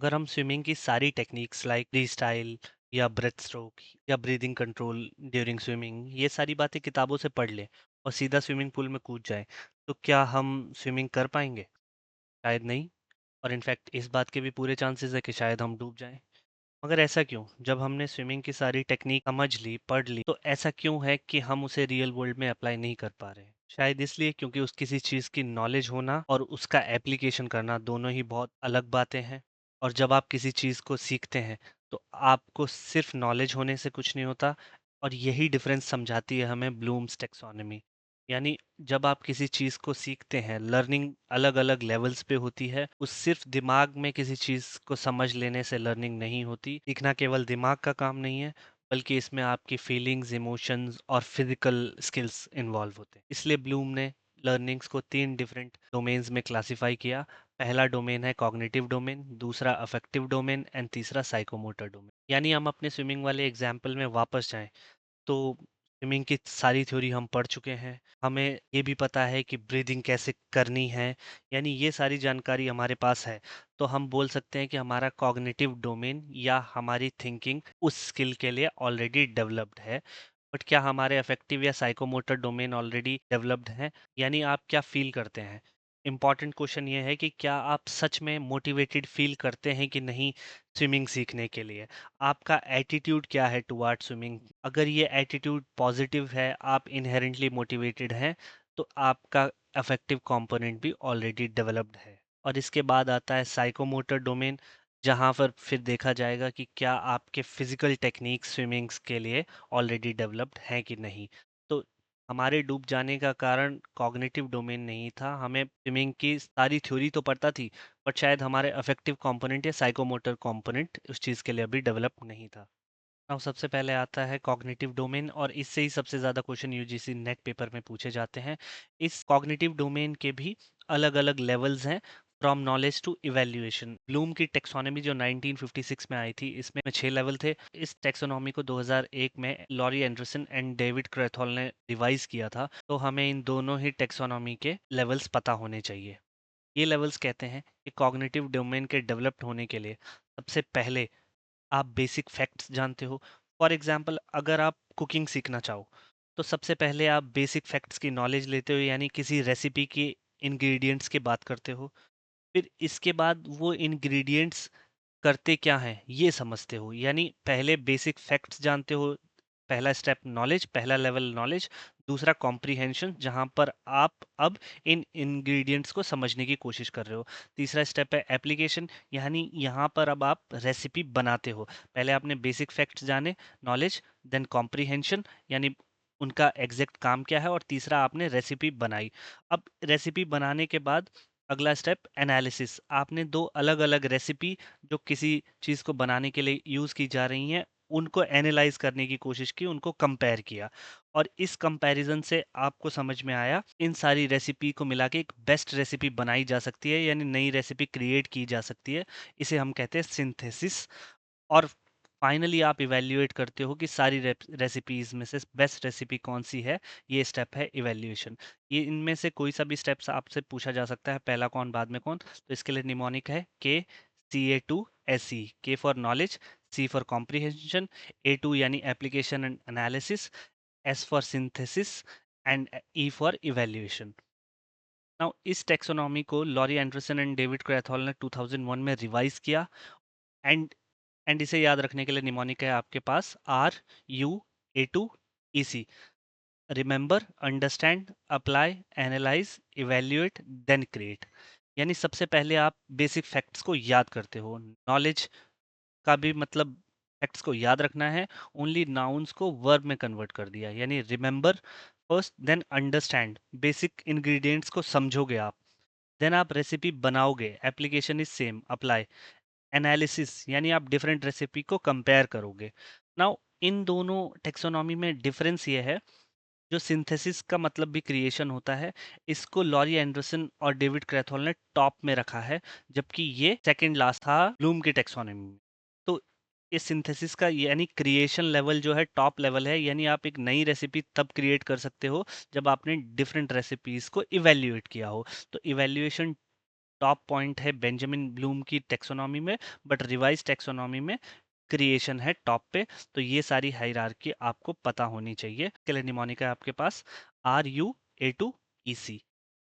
अगर हम स्विमिंग की सारी टेक्निक्स लाइक फ्री स्टाइल या ब्रेथ स्ट्रोक या ब्रीदिंग कंट्रोल ड्यूरिंग स्विमिंग ये सारी बातें किताबों से पढ़ लें और सीधा स्विमिंग पूल में कूद जाएं तो क्या हम स्विमिंग कर पाएंगे? शायद नहीं। और इनफैक्ट इस बात के भी पूरे चांसेस है कि शायद हम डूब जाएं। मगर ऐसा क्यों? जब हमने स्विमिंग की सारी टेक्निक समझ ली, पढ़ ली, तो ऐसा क्यों है कि हम उसे रियल वर्ल्ड में अप्लाई नहीं कर पा रहे? शायद इसलिए क्योंकि उस किसी चीज़ की नॉलेज होना और उसका एप्लीकेशन करना दोनों ही बहुत अलग बातें हैं। और जब आप किसी चीज़ को सीखते हैं, तो आपको सिर्फ नॉलेज होने से कुछ नहीं होता। और यही डिफरेंस समझाती है हमें ब्लूम्स टैक्सोनॉमी। यानी जब आप किसी चीज़ को सीखते हैं, लर्निंग अलग-अलग लेवल्स पे होती है। उस सिर्फ दिमाग में किसी चीज़ को समझ लेने से लर्निंग नहीं होती। सीखना केवल दिमाग का काम नहीं है, बल्कि इसमें आपकी फीलिंग्स, इमोशंस और फिजिकल स्किल्स इन्वॉल्व होते हैं। इसलिए ब्लूम ने लर्निंग्स को 3 डिफरेंट डोमेन्स में क्लासिफाई किया। पहला डोमेन है कॉग्निटिव डोमेन, दूसरा अफेक्टिव डोमेन एंड तीसरा साइकोमोटर डोमेन। यानी हम अपने स्विमिंग वाले एग्जाम्पल में वापस जाएँ तो स्विमिंग की सारी थ्योरी हम पढ़ चुके हैं। हमें ये भी पता है कि ब्रीदिंग कैसे करनी है। यानी ये सारी जानकारी हमारे पास है। तो हम बोल सकते हैं कि हमारा कॉग्निटिव डोमेन या हमारी थिंकिंग उस स्किल के लिए ऑलरेडी डेवलप्ड है। बट क्या हमारे अफेक्टिव या साइकोमोटर डोमेन ऑलरेडी डेवलप्ड हैं? यानी आप क्या फील करते हैं? इम्पॉर्टेंट क्वेश्चन ये है कि क्या आप सच में मोटिवेटेड फील करते हैं कि नहीं स्विमिंग सीखने के लिए? आपका एटीट्यूड क्या है टुवर्ड स्विमिंग? अगर ये एटीट्यूड पॉजिटिव है, आप इनहेरेंटली मोटिवेटेड हैं, तो आपका अफेक्टिव कंपोनेंट भी ऑलरेडी डेवलप्ड है। और इसके बाद आता है साइकोमोटर डोमेन, जहाँ पर फिर देखा जाएगा कि क्या आपके फिजिकल टेक्निक्स स्विमिंग्स के लिए ऑलरेडी डेवलप्ड हैं कि नहीं। तो हमारे डूब जाने का कारण कॉग्निटिव डोमेन नहीं था। हमें स्विमिंग की सारी थ्योरी तो पता थी, बट शायद हमारे अफेक्टिव कंपोनेंट या साइकोमोटर कंपोनेंट उस चीज़ के लिए अभी डेवलप नहीं था। अब सबसे पहले आता है कॉग्निटिव डोमेन, और इससे ही सबसे ज़्यादा क्वेश्चन यूजीसी नेट पेपर में पूछे जाते हैं। इस कॉग्निटिव डोमेन के भी अलग अलग लेवल्स हैं, from knowledge to evaluation. Bloom की टेक्सोनॉमी जो 1956 में आई थी, इसमें 6 लेवल थे। इस टेक्सोनॉमी को 2001 में लॉरी एंडरसन एंड डेविड क्रेथॉल ने रिवाइज किया था। तो हमें इन दोनों ही टेक्सोनॉमी के लेवल्स पता होने चाहिए। ये लेवल्स कहते हैं कि कॉग्निटिव डोमेन के डेवलप्ड होने के लिए सबसे पहले आप बेसिक फैक्ट्स जानते हो। फॉर एग्जांपल, अगर आप कुकिंग सीखना चाहो, तो सबसे पहले आप बेसिक फैक्ट्स की नॉलेज लेते हो, यानी किसी रेसिपी के इंग्रेडिएंट्स की बात करते हो। फिर इसके बाद वो इंग्रेडिएंट्स करते क्या हैं ये समझते हो, यानी पहले बेसिक फैक्ट्स जानते हो। पहला स्टेप नॉलेज, पहला लेवल नॉलेज। दूसरा कॉम्प्रिहेंशन, जहां पर आप अब इन इंग्रेडिएंट्स को समझने की कोशिश कर रहे हो। तीसरा स्टेप है एप्लीकेशन, यानी यहाँ पर अब आप रेसिपी बनाते हो। पहले आपने बेसिक फैक्ट्स जाने, नॉलेज, देन कॉम्प्रिहेंशन, यानी उनका एग्जैक्ट काम क्या है, और तीसरा आपने रेसिपी बनाई। अब रेसिपी बनाने के बाद अगला स्टेप एनालिसिस। आपने दो अलग अलग रेसिपी जो किसी चीज़ को बनाने के लिए यूज़ की जा रही हैं, उनको एनालाइज करने की कोशिश की, उनको कंपेयर किया। और इस कंपैरिजन से आपको समझ में आया इन सारी रेसिपी को मिला के एक बेस्ट रेसिपी बनाई जा सकती है, यानी नई रेसिपी क्रिएट की जा सकती है। इसे हम कहते हैं सिंथेसिस। और फाइनली आप इवैल्यूएट करते हो कि सारी रेसिपीज में से बेस्ट रेसिपी कौन सी है। ये स्टेप है इवैल्यूएशन। ये इनमें से कोई सा भी स्टेप्स आपसे पूछा जा सकता है, पहला कौन बाद में कौन। तो इसके लिए निमोनिक है KCA2SE। K for knowledge, C for comprehension, A2 यानी application and analysis, S for synthesis and E for evaluation. Now इस टेक्सोनॉमी को Lorin Anderson and David Krathwohl ने 2001 में रिवाइज किया। एंड इसे याद रखने के लिए निमोनिक है आपके पास RUA2EC। Remember, understand, apply, analyse, evaluate, then create. यानी सबसे पहले आप बेसिक फैक्ट्स को याद करते हो। नॉलेज का भी मतलब फैक्ट्स को याद रखना है। ओनली नाउन्स को वर्ब में कन्वर्ट कर दिया, यानी remember first, then understand, basic ingredients को समझोगे आप। देन आप रेसिपी बनाओगे, application is same, apply. Analysis, यानी आप डिफरेंट रेसिपी को कंपेयर करोगे। नाउ इन दोनों टेक्सोनॉमी में डिफरेंस ये है, जो सिंथेसिस का मतलब भी क्रिएशन होता है, इसको लॉरी एंडरसन और डेविड क्रैथहॉल ने टॉप में रखा है, जबकि ये सेकंड लास्ट था ब्लूम की टेक्सोनॉमी में। तो इस सिंथेसिस का यानी क्रिएशन लेवल जो है टॉप लेवल है, यानी आप एक नई रेसिपी तब क्रिएट कर सकते हो जब आपने डिफरेंट रेसिपीज को इवेल्युएट किया हो। तो इवेल्युएशन टॉप पॉइंट है बेंजामिन ब्लूम की टेक्सोनॉमी में, बट रिवाइज टेक्सोनॉमी में क्रिएशन है टॉप पे। तो ये सारी हायरार्की आपको पता होनी चाहिए। के लिए निमोनिका है आपके पास RUA2EC।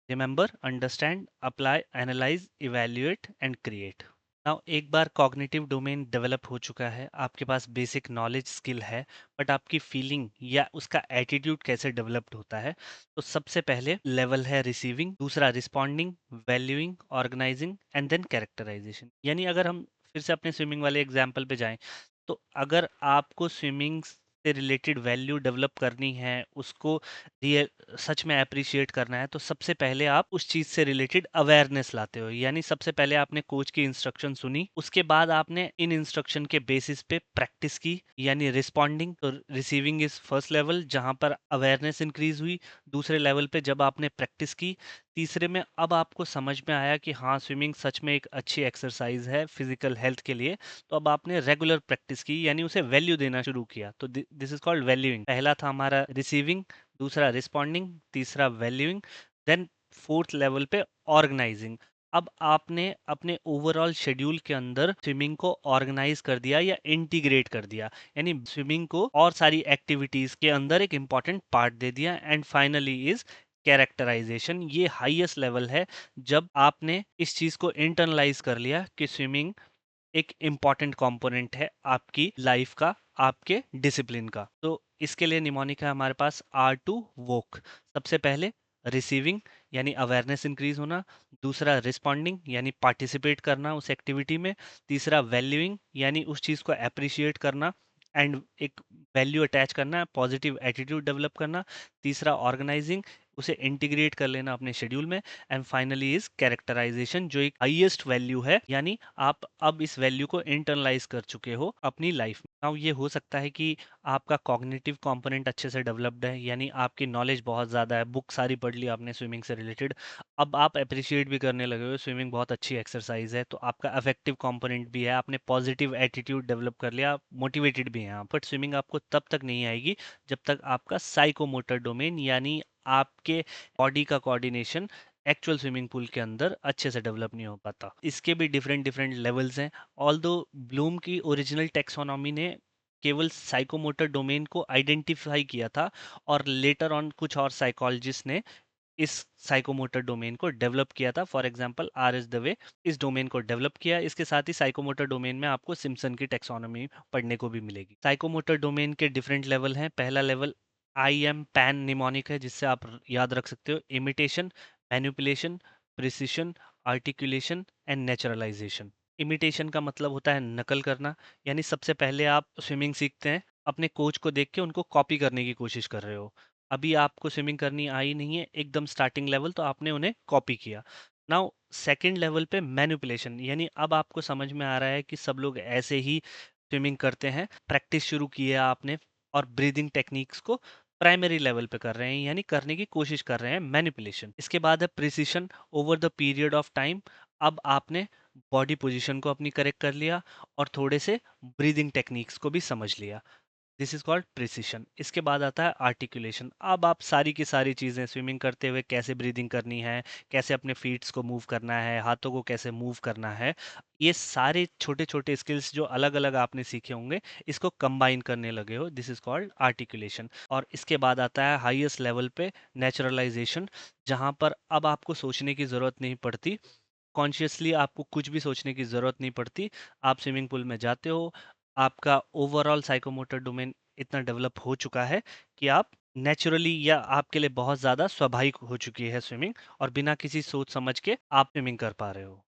Remember, understand, apply, analyse, evaluate and create. Now एक बार कॉग्निटिव डोमेन डेवलप हो चुका है, आपके पास बेसिक नॉलेज स्किल है, बट आपकी फीलिंग या उसका एटीट्यूड कैसे डेवलप्ड होता है। तो सबसे पहले लेवल है रिसीविंग, दूसरा responding, valuing, organizing and then characterization. यानी अगर हम फिर से अपने स्विमिंग वाले एग्जाम्पल पे जाएं, तो अगर आपको स्विमिंग से रिलेटेड वैल्यू डेवलप करनी है, उसको रियल सच में अप्रिशिएट करना है, तो सबसे पहले आप उस चीज से रिलेटेड अवेयरनेस लाते हो। यानी सबसे पहले आपने कोच की इंस्ट्रक्शन सुनी, उसके बाद आपने इन इंस्ट्रक्शन के बेसिस पे प्रैक्टिस की, यानी रिस्पॉन्डिंग। तो रिसीविंग इज फर्स्ट लेवल जहां पर अवेयरनेस इंक्रीज हुई। दूसरे लेवल पे जब आपने प्रैक्टिस की, तीसरे में अब आपको समझ में आया कि हाँ, स्विमिंग सच में एक अच्छी एक्सरसाइज है फिजिकल हेल्थ के लिए। तो अब आपने रेगुलर प्रैक्टिस की, यानी उसे वैल्यू देना शुरू किया। तो दिस इज कॉल्ड वैल्यूइंग। पहला था हमारा रिसीविंग, दूसरा रिस्पॉन्डिंग, तीसरा वैल्यूइंग, देन फोर्थ लेवल पे ऑर्गेनाइजिंग। अब आपने अपने ओवरऑल शेड्यूल के अंदर स्विमिंग को ऑर्गेनाइज कर दिया या इंटीग्रेट कर दिया, यानी स्विमिंग को और सारी एक्टिविटीज के अंदर एक इंपॉर्टेंट पार्ट दे दिया। And finally is characterization. ये हाईएस्ट लेवल है जब आपने इस चीज को इंटरनलाइज कर लिया कि स्विमिंग एक इम्पॉर्टेंट कंपोनेंट है आपकी लाइफ का, आपके डिसिप्लिन का। तो इसके लिए निमोनिक है हमारे पास R2 वोक। सबसे पहले रिसीविंग, यानी अवेयरनेस इंक्रीज होना, दूसरा रिस्पॉन्डिंग यानी पार्टिसिपेट करना उस एक्टिविटी में, तीसरा वैल्यूइंग यानी उस चीज को अप्रिशिएट करना एंड एक वैल्यू अटैच करना, पॉजिटिव एटीट्यूड डेवलप करना, तीसरा ऑर्गेनाइजिंग, उसे इंटीग्रेट कर लेना अपने शेड्यूल में, एंड फाइनली इज कैरेक्टराइजेशन, जो एक हाईएस्ट वैल्यू है, यानी आप अब इस वैल्यू को इंटरनलाइज कर चुके हो अपनी लाइफ में। नाउ ये हो सकता है कि आपका कॉग्निटिव कंपोनेंट अच्छे से डेवलप्ड है, यानी आपकी नॉलेज बहुत ज़्यादा है, बुक सारी पढ़ ली आपने स्विमिंग से रिलेटेड, अब आप अप्रिशिएट भी करने लगे हो, स्विमिंग बहुत अच्छी एक्सरसाइज है, तो आपका अफेक्टिव कंपोनेंट भी है, आपने पॉजिटिव एटीट्यूड डेवलप कर लिया, मोटिवेटेड भी हैं आप। बट स्विमिंग आपको तब तक नहीं आएगी जब तक आपका साइकोमोटर डोमेन, यानी आपके बॉडी का कोऑर्डिनेशन एक्चुअल स्विमिंग पूल के अंदर अच्छे से डेवलप नहीं हो पाता। इसके भी डिफरेंट डिफरेंट लेवल्स हैं। ऑल्दो ब्लूम की ओरिजिनल टेक्सोनॉमी ने केवल साइकोमोटर डोमेन को आइडेंटिफाई किया था, और लेटर ऑन कुछ और साइकोलॉजिस्ट ने इस साइकोमोटर डोमेन को डेवलप किया था। फॉर एग्जांपल RS दवे इस डोमेन को डेवलप किया। इसके साथ ही साइकोमोटर डोमेन में आपको सिम्पसन की टेक्सोनॉमी पढ़ने को भी मिलेगी। साइकोमोटर डोमेन के डिफरेंट लेवल हैं। पहला लेवल IM पैन निमोनिक है, जिससे आप याद रख सकते हो: imitation, manipulation, precision, articulation and naturalisation. Imitation का मतलब होता है नकल करना, यानी सबसे पहले आप स्विमिंग सीखते हैं, अपने कोच को देख के उनको कॉपी करने की कोशिश कर रहे हो। अभी आपको स्विमिंग करनी आई नहीं है, एकदम स्टार्टिंग लेवल, तो आपने उन्हें कॉपी किया। नाउ सेकंड लेवल पे मैनिपुलेशन, यानी अब आपको समझ में आ रहा है कि सब लोग ऐसे ही स्विमिंग करते हैं, प्रैक्टिस शुरू की है आपने, और ब्रीदिंग टेक्निक्स को प्राइमरी लेवल पे कर रहे हैं, यानी करने की कोशिश कर रहे हैं, मैनिपुलेशन। इसके बाद है precision, over the period of time. अब आपने बॉडी पोजीशन को अपनी करेक्ट कर लिया, और थोड़े से ब्रीदिंग टेक्निक्स को भी समझ लिया। This is called precision. इसके बाद आता है आर्टिकुलेशन। अब आप सारी की सारी चीज़ें स्विमिंग करते हुए कैसे ब्रीदिंग करनी है, कैसे अपने फीट्स को मूव करना है, हाथों को कैसे मूव करना है, ये सारे छोटे छोटे स्किल्स जो अलग अलग आपने सीखे होंगे, इसको कंबाइन करने लगे हो। This is called articulation. और इसके बाद आता है हाईएस्ट लेवल पे नेचुरलाइजेशन, जहाँ पर अब आपको सोचने की ज़रूरत नहीं पड़ती, कॉन्शियसली आपको कुछ भी सोचने की ज़रूरत नहीं पड़ती। आप स्विमिंग पूल में जाते हो, आपका ओवरऑल साइकोमोटर डोमेन इतना डेवलप हो चुका है कि आप नेचुरली, या आपके लिए बहुत ज़्यादा स्वाभाविक हो चुकी है स्विमिंग, और बिना किसी सोच समझ के आप स्विमिंग कर पा रहे हो।